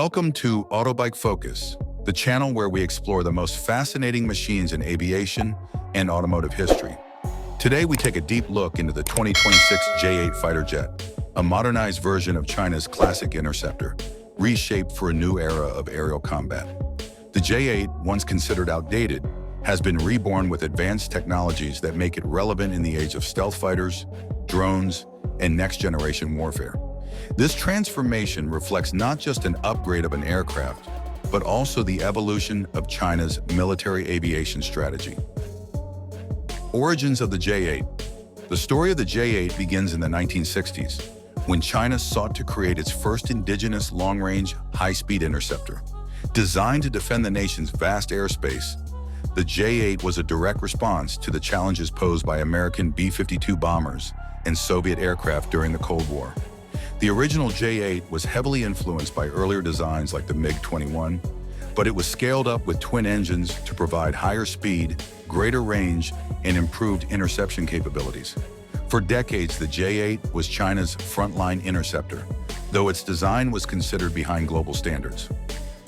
Welcome to Autobike Focus, the channel where we explore the most fascinating machines in aviation and automotive history. Today we take a deep look into the 2026 J-8 fighter jet, a modernized version of China's classic interceptor, reshaped for a new era of aerial combat. The J-8, once considered outdated, has been reborn with advanced technologies that make it relevant in the age of stealth fighters, drones, and next-generation warfare. This transformation reflects not just an upgrade of an aircraft, but also the evolution of China's military aviation strategy. Origins of the J-8. The story of the J-8 begins in the 1960s, when China sought to create its first indigenous long-range, high-speed interceptor. Designed to defend the nation's vast airspace, the J-8 was a direct response to the challenges posed by American B-52 bombers and Soviet aircraft during the Cold War. The original J-8 was heavily influenced by earlier designs like the MiG-21, but it was scaled up with twin engines to provide higher speed, greater range, and improved interception capabilities. For decades, the J-8 was China's frontline interceptor, though its design was considered behind global standards.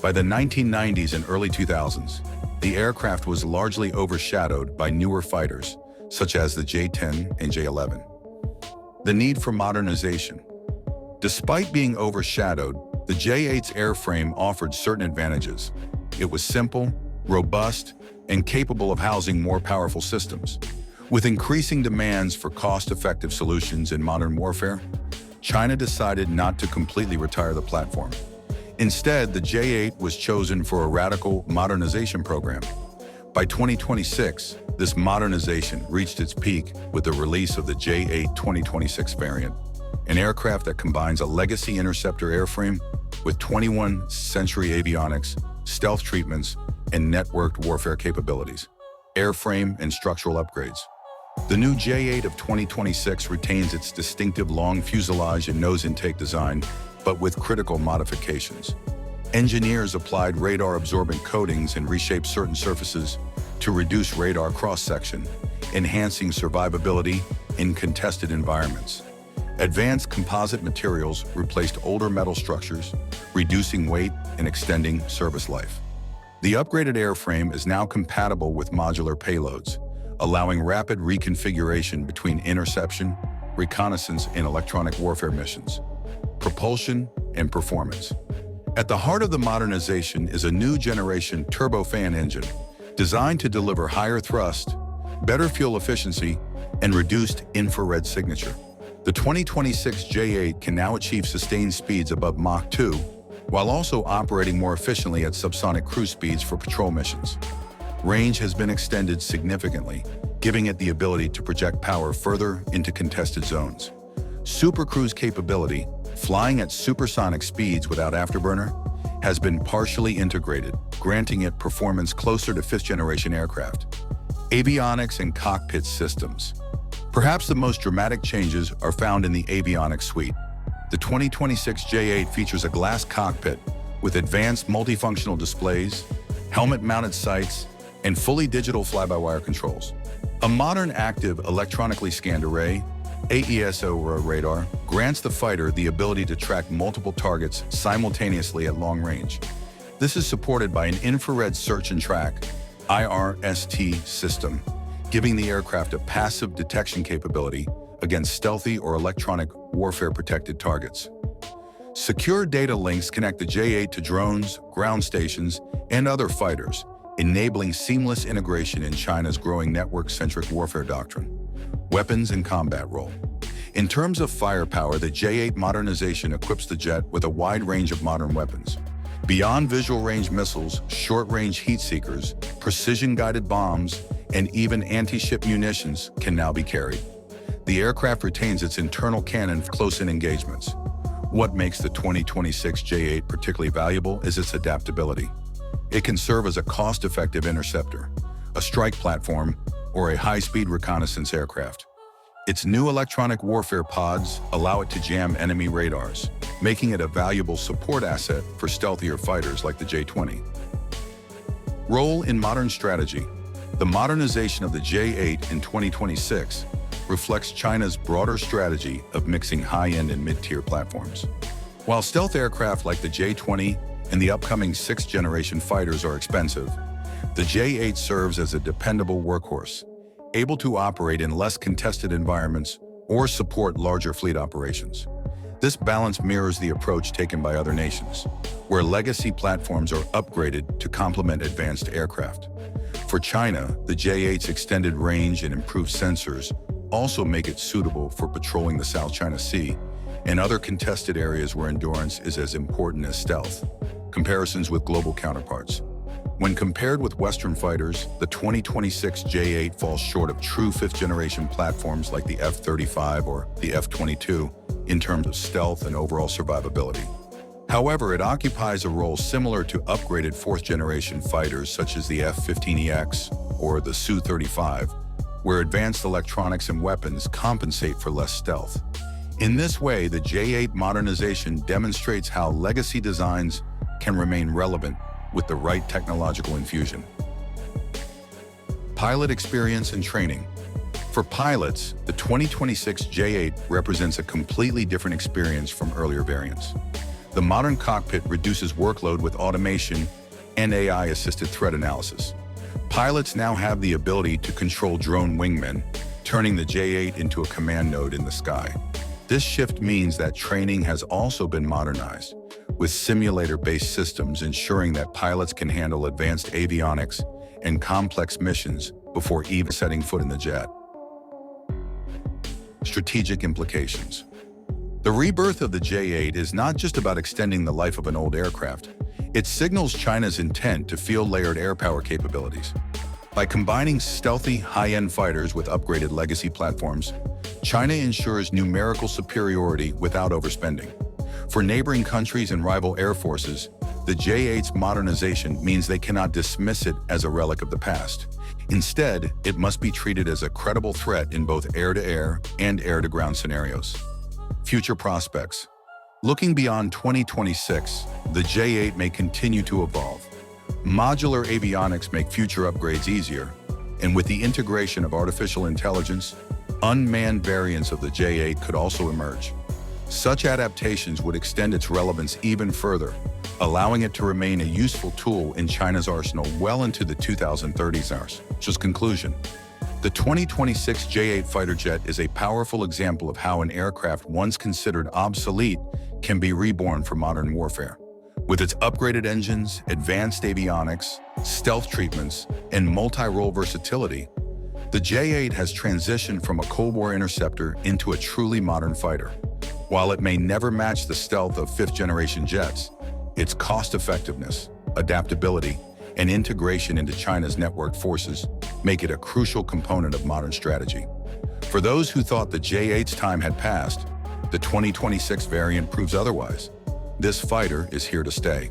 By the 1990s and early 2000s, the aircraft was largely overshadowed by newer fighters, such as the J-10 and J-11. The need for modernization. Despite being overshadowed, the J-8's airframe offered certain advantages. It was simple, robust, and capable of housing more powerful systems. With increasing demands for cost-effective solutions in modern warfare, China decided not to completely retire the platform. Instead, the J-8 was chosen for a radical modernization program. By 2026, this modernization reached its peak with the release of the J-8 2026 variant, an aircraft that combines a legacy interceptor airframe with 21st century avionics, stealth treatments, and networked warfare capabilities. Airframe and structural upgrades. The new J-8 of 2026 retains its distinctive long fuselage and nose intake design, but with critical modifications. Engineers applied radar-absorbent coatings and reshaped certain surfaces to reduce radar cross-section, enhancing survivability in contested environments. Advanced composite materials replaced older metal structures, reducing weight and extending service life. The upgraded airframe is now compatible with modular payloads, allowing rapid reconfiguration between interception, reconnaissance, and electronic warfare missions. Propulsion and performance. At the heart of the modernization is a new generation turbofan engine, designed to deliver higher thrust, better fuel efficiency, and reduced infrared signature. The 2026 J-8 can now achieve sustained speeds above Mach 2, while also operating more efficiently at subsonic cruise speeds for patrol missions. Range has been extended significantly, giving it the ability to project power further into contested zones. Super cruise capability, flying at supersonic speeds without afterburner, has been partially integrated, granting it performance closer to fifth-generation aircraft. Avionics and cockpit systems. Perhaps the most dramatic changes are found in the avionics suite. The 2026 J-8 features a glass cockpit with advanced multifunctional displays, helmet-mounted sights, and fully digital fly-by-wire controls. A modern active electronically scanned array, AESO radar, grants the fighter the ability to track multiple targets simultaneously at long range. This is supported by an infrared search and track, IRST system, giving the aircraft a passive detection capability against stealthy or electronic warfare-protected targets. Secure data links connect the J-8 to drones, ground stations, and other fighters, enabling seamless integration in China's growing network-centric warfare doctrine. Weapons and combat role. In terms of firepower, the J-8 modernization equips the jet with a wide range of modern weapons. Beyond visual-range missiles, short-range heat-seekers, precision-guided bombs, and even anti-ship munitions can now be carried. The aircraft retains its internal cannon for close-in engagements. What makes the 2026 J-8 particularly valuable is its adaptability. It can serve as a cost-effective interceptor, a strike platform, or a high-speed reconnaissance aircraft. Its new electronic warfare pods allow it to jam enemy radars, making it a valuable support asset for stealthier fighters like the J-20. Role in modern strategy. The modernization of the J-8 in 2026 reflects China's broader strategy of mixing high-end and mid-tier platforms. While stealth aircraft like the J-20 and the upcoming 6th-generation fighters are expensive, the J-8 serves as a dependable workhorse, able to operate in less contested environments or support larger fleet operations. This balance mirrors the approach taken by other nations, where legacy platforms are upgraded to complement advanced aircraft. For China, the J-8's extended range and improved sensors also make it suitable for patrolling the South China Sea and other contested areas where endurance is as important as stealth. Comparisons with global counterparts. When compared with Western fighters, the 2026 J-8 falls short of true 5th-generation platforms like the F-35 or the F-22 in terms of stealth and overall survivability. However, it occupies a role similar to upgraded 4th-generation fighters such as the F-15EX or the Su-35, where advanced electronics and weapons compensate for less stealth. In this way, the J-8 modernization demonstrates how legacy designs can remain relevant with the right technological infusion. Pilot experience and training. For pilots, the 2026 J-8 represents a completely different experience from earlier variants. The modern cockpit reduces workload with automation and AI-assisted threat analysis. Pilots now have the ability to control drone wingmen, turning the J-8 into a command node in the sky. This shift means that training has also been modernized, with simulator-based systems ensuring that pilots can handle advanced avionics and complex missions before even setting foot in the jet. Strategic implications. The rebirth of the J-8 is not just about extending the life of an old aircraft. It signals China's intent to field layered air power capabilities. By combining stealthy, high-end fighters with upgraded legacy platforms, China ensures numerical superiority without overspending. For neighboring countries and rival air forces, the J-8's modernization means they cannot dismiss it as a relic of the past. Instead, it must be treated as a credible threat in both air-to-air and air-to-ground scenarios. Future prospects. Looking beyond 2026, the J-8 may continue to evolve. Modular avionics make future upgrades easier, and with the integration of artificial intelligence, unmanned variants of the J-8 could also emerge. Such adaptations would extend its relevance even further, allowing it to remain a useful tool in China's arsenal well into the 2030s. Conclusion. The 2026 J-8 fighter jet is a powerful example of how an aircraft once considered obsolete can be reborn for modern warfare. With its upgraded engines, advanced avionics, stealth treatments, and multi-role versatility, the J-8 has transitioned from a Cold War interceptor into a truly modern fighter. While it may never match the stealth of 5th-generation jets, its cost-effectiveness, adaptability, and integration into China's networked forces make it a crucial component of modern strategy. For those who thought the J-8's time had passed, the 2026 variant proves otherwise. This fighter is here to stay.